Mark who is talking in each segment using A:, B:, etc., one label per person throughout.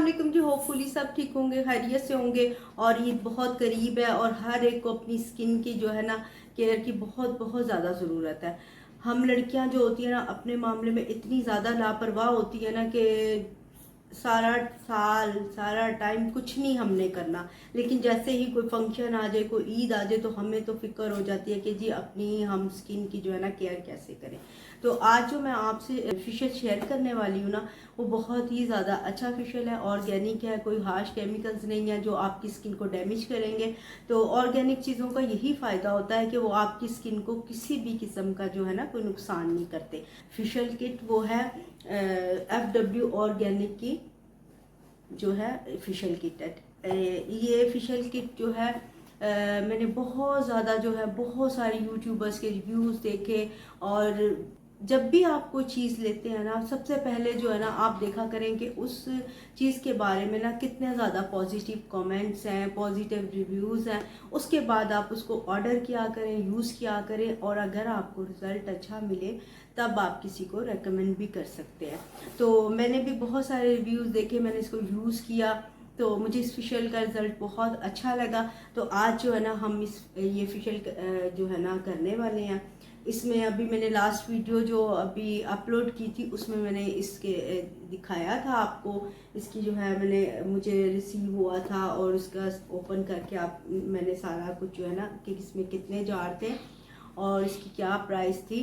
A: वालेकुम जी। होपफुली सब ठीक होंगे, खैरियत से होंगे। और ईद बहुत करीब है और हर एक को अपनी स्किन की जो है ना केयर की बहुत बहुत ज़्यादा ज़रूरत है। हम लड़कियां जो होती है ना अपने मामले में इतनी ज़्यादा लापरवाह होती है ना कि सारा साल सारा टाइम कुछ नहीं हमने करना, लेकिन जैसे ही कोई फंक्शन आ जाए, कोई ईद आ जाए, तो हमें तो फिक्र हो जाती है कि जी अपनी हम स्किन की जो है ना केयर कैसे करें। तो आज जो मैं आपसे फेशियल शेयर करने वाली हूँ ना, वो बहुत ही ज़्यादा अच्छा फेशियल है, ऑर्गेनिक है, कोई हार्श केमिकल्स नहीं है जो आपकी स्किन को डैमेज करेंगे। तो ऑर्गेनिक चीज़ों का यही फ़ायदा होता है कि वो आपकी स्किन को किसी भी किस्म का जो है ना कोई नुकसान नहीं करते। फेशियल किट वो है FW ऑर्गेनिक की जो है फेशियल किट है। ये फेशियल किट जो है मैंने बहुत ज़्यादा जो है बहुत सारे यूट्यूबर्स के रिव्यूज़ देखे। और जब भी आप कोई चीज़ लेते हैं ना, सबसे पहले जो है ना आप देखा करें कि उस चीज़ के बारे में ना कितने ज़्यादा पॉजिटिव कमेंट्स हैं, पॉजिटिव रिव्यूज़ हैं। उसके बाद आप उसको ऑर्डर किया करें, यूज़ किया करें, और अगर आपको रिज़ल्ट अच्छा मिले तब आप किसी को रेकमेंड भी कर सकते हैं। तो मैंने भी बहुत सारे रिव्यूज़ देखे, मैंने इसको यूज़ किया, तो मुझे इस फेशियल का रिज़ल्ट बहुत अच्छा लगा। तो आज जो है ना हम ये फेशियल जो है ना करने वाले हैं। इसमें अभी मैंने लास्ट वीडियो जो अभी अपलोड की थी उसमें मैंने इसके दिखाया था आपको। इसकी जो है मुझे रिसीव हुआ था और उसका ओपन करके आप मैंने सारा कुछ जो है ना कि इसमें कितने जार थे और इसकी क्या प्राइस थी,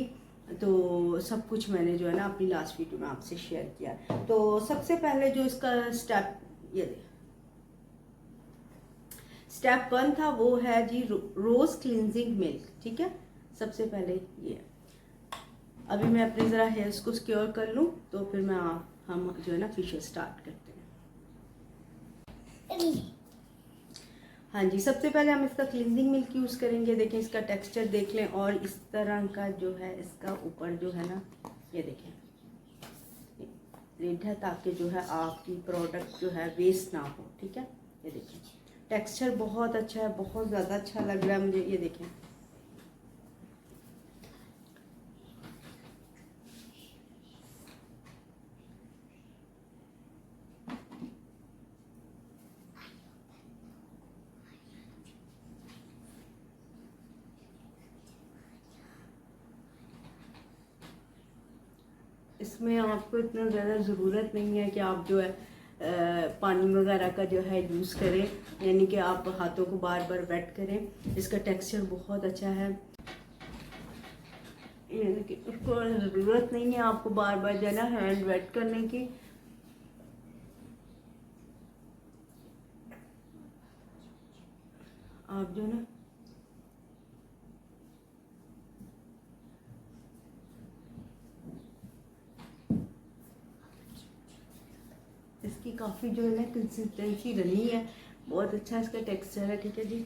A: तो सब कुछ मैंने जो है ना अपनी लास्ट वीडियो में आपसे शेयर किया। तो सबसे पहले जो इसका स्टेप 1 था वो है जी रोज क्लींजिंग मिल्क। ठीक है, सबसे पहले ये। अभी मैं अपने ज़रा हेयर्स को सिक्योर कर लूँ तो फिर हम जो है ना फेशियल स्टार्ट करते हैं। हाँ जी, सबसे पहले हम इसका क्लींजिंग मिल्क यूज़ करेंगे। देखें इसका टेक्सचर देख लें, और इस तरह का जो है इसका ऊपर जो है ना ये देखें लिड है, ताकि जो है आपकी प्रोडक्ट जो है वेस्ट ना हो। ठीक है, ये देखें टेक्सचर बहुत अच्छा है, बहुत ज़्यादा अच्छा लग रहा है मुझे। ये देखें इसमें आपको इतना ज़्यादा ज़रूरत नहीं है कि आप जो है पानी वगैरह का जो है यूज़ करें, यानी कि आप हाथों को बार बार वेट करें। इसका टेक्सचर बहुत अच्छा है, यानी कि उसको ज़रूरत नहीं है आपको बार बार जो है ना हैंड वेट करने की। आप जो ना इसकी काफ़ी जो है ना कंसिस्टेंसी रही है, बहुत अच्छा इसका टेक्सचर है। ठीक है जी,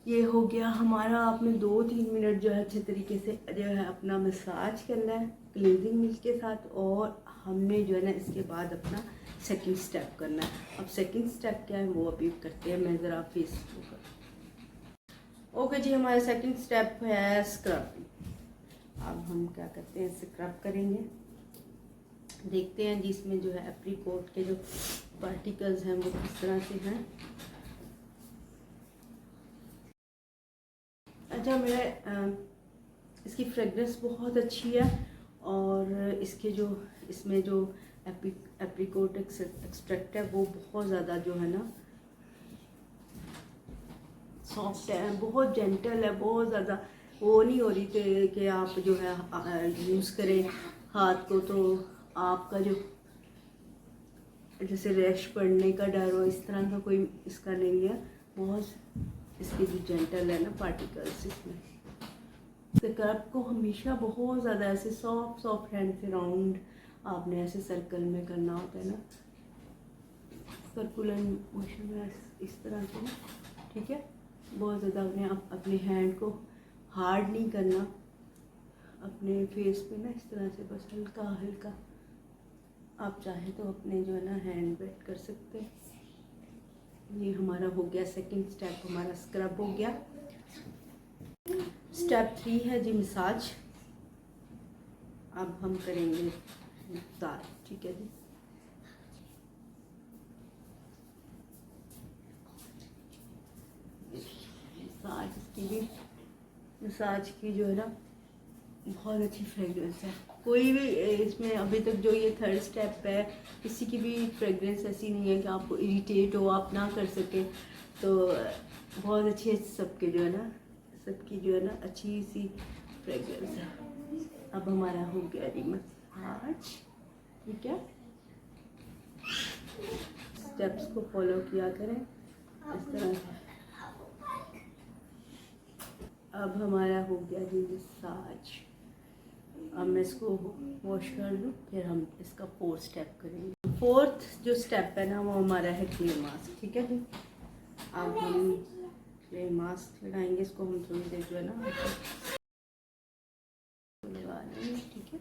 A: ये हो गया हमारा। आपने 2-3 मिनट जो है अच्छे तरीके से जो है अपना मसाज करना है क्लींजिंग मिल्क के साथ, और हमने जो है ना इसके बाद अपना सेकंड स्टेप करना है। अब सेकंड स्टेप क्या है वो अभी करते हैं। मैं ज़रा फेस ओके जी, हमारा सेकंड स्टेप है स्क्रब। अब हम क्या करते हैं, स्क्रब करेंगे। देखते हैं जिसमें जो है एप्रीकोट के जो पार्टिकल्स हैं वो किस तरह से हैं। अच्छा, इसकी फ्रेगरेंस बहुत अच्छी है, और इसमें जो एप्रीकोट एक्सट्रैक्ट है वो बहुत ज़्यादा जो है ना सॉफ्ट है, बहुत जेंटल है, बहुत ज़्यादा वो नहीं हो रही थी कि आप जो है यूज़ करें हाथ को तो आपका जो जैसे रैश पड़ने का डर हो, इस तरह का कोई इसका नहीं है। बहुत इसकी जो जेंटल है ना पार्टिकल्स इसमें। स्क्रब को हमेशा बहुत ज़्यादा ऐसे सॉफ्ट सॉफ्ट हैंड से राउंड आपने ऐसे सर्कल में करना होता है ना, सर्कुलर मोशन में इस तरह से ना। ठीक है, बहुत ज़्यादा अपने हैंड को हार्ड नहीं करना, अपने फेस पे ना इस तरह से बस हल्का हल्का। आप चाहें तो अपने जो है ना हैंड वेट कर सकते हैं। ये हमारा हो गया सेकंड स्टेप, हमारा स्क्रब हो गया। स्टेप 3 है जी मसाज। अब हम करेंगे मसाज। ठीक है जी, की भी मसाज की जो है ना बहुत अच्छी फ्रेगरेंस है। कोई भी इसमें अभी तक जो ये थर्ड स्टेप है, किसी की भी फ्रेगरेंस ऐसी नहीं है कि आपको इरिटेट हो, आप ना कर सके। तो बहुत अच्छी है सबके जो है ना, सबकी जो है ना अच्छी सी फ्रेगरेंस है। अब हमारा हो गया जी मसाज, ठीक है। स्टेप्स को फॉलो किया करें इस तरह से। अब हमारा हो गया जी मसाज। अब मैं इसको वॉश कर लूँ, फिर हम इसका फोर्थ स्टेप करेंगे। फोर्थ जो स्टेप है ना वो हमारा है क्ले मास्क, ठीक है जी। अब हम क्ले मास्क लगाएंगे, इसको हम थोड़ी देर जो है ना लगा लेंगे, ठीक है।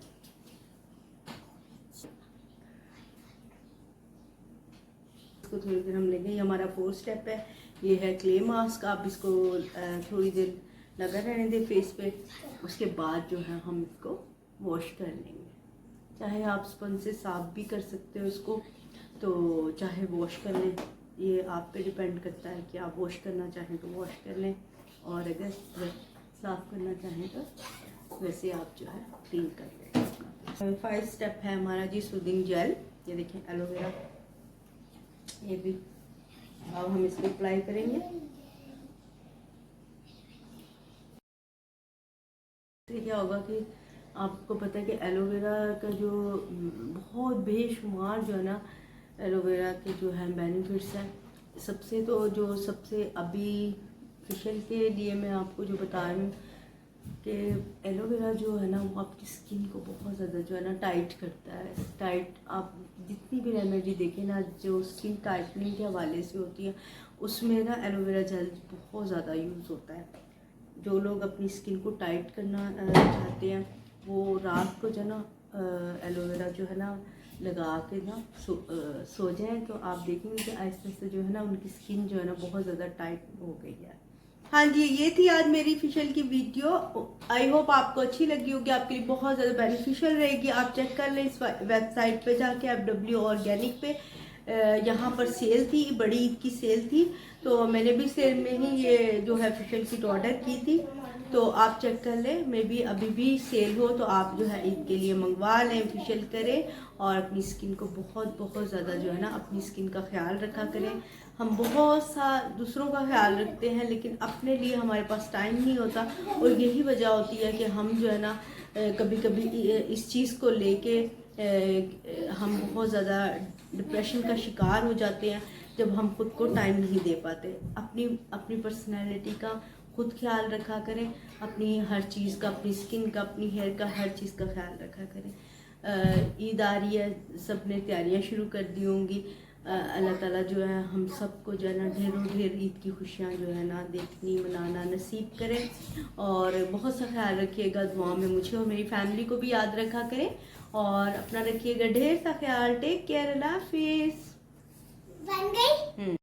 A: इसको थोड़ी देर हम लेंगे, ये हमारा फोर्थ स्टेप है। ये है क्ले मास्क। आप इसको थोड़ी देर लगा रहने दें फेस पे, उसके बाद जो है हम इसको वॉश कर लेंगे। चाहे आप स्पंज से साफ भी कर सकते हो इसको, तो चाहे वॉश कर लें, ये आप पे डिपेंड करता है कि आप वॉश करना चाहें तो वॉश कर लें, और अगर साफ करना चाहें तो वैसे आप जो है क्लीन कर लें। 5 स्टेप है हमारा जी सूदिंग जेल। ये देखें एलोवेरा, ये भी अब हम इसको अप्लाई करेंगे। क्या होगा कि आपको पता है कि एलोवेरा का जो बहुत बेशुमार जो है ना एलोवेरा के जो है बेनिफिट्स हैं। सबसे तो जो सबसे अभी फेशियल के लिए मैं आपको जो बता रही हूँ कि एलोवेरा जो है ना वो आपकी स्किन को बहुत ज़्यादा जो है ना टाइट करता है। टाइट आप जितनी भी रेमेडी देखें ना जो स्किन टाइटनिंग के हवाले से होती है, उसमें ना एलोवेरा जेल बहुत ज़्यादा यूज़ होता है। जो लोग अपनी स्किन को टाइट करना चाहते हैं वो रात को जो है ना एलोवेरा जो है ना लगा के ना सो जाएं, तो आप देखेंगे कि आहिस्ते आहिस्ते जो है ना उनकी स्किन जो है ना बहुत ज़्यादा टाइट हो गई है। हाँ जी, ये थी आज मेरी फेशियल की वीडियो। आई होप आपको अच्छी लगी होगी, आपके लिए बहुत ज़्यादा बेनिफिशियल रहेगी। आप चेक कर लें इस वेबसाइट पे जाके, FW ऑर्गेनिक पे। यहाँ पर सेल थी, बड़ी ईद की सेल थी, तो मैंने भी सेल में ही ये जो है फेशियल किट ऑर्डर की थी। तो आप चेक कर लें, मे बी अभी भी सेल हो तो आप जो है ईद के लिए मंगवा लें, फेशियल करें और अपनी स्किन को बहुत बहुत ज़्यादा जो है ना अपनी स्किन का ख्याल रखा करें। हम बहुत सा दूसरों का ख्याल रखते हैं लेकिन अपने लिए हमारे पास टाइम नहीं होता, और यही वजह होती है कि हम जो है ना कभी कभी इस चीज़ को लेके हम बहुत ज़्यादा डिप्रेशन का शिकार हो जाते हैं जब हम खुद को टाइम नहीं दे पाते। अपनी अपनी पर्सनैलिटी का खुद ख्याल रखा करें, अपनी हर चीज़ का, अपनी स्किन का, अपनी हेयर का, हर चीज़ का ख्याल रखा करें। ईद आ रही है, सब ने तैयारियां शुरू कर दी होंगी। अल्लाह ताला जो है हम सबको जो है ना ढेरों ढेर ईद की खुशियाँ जो है ना देखनी मनाना नसीब करें। और बहुत सा ख्याल रखिएगा, दुआ में मुझे और मेरी फैमिली को भी याद रखा करें, और अपना रखिएगा ढेर सा ख्याल। टेक केयर, अल्लाह हाफिज़। बन गई।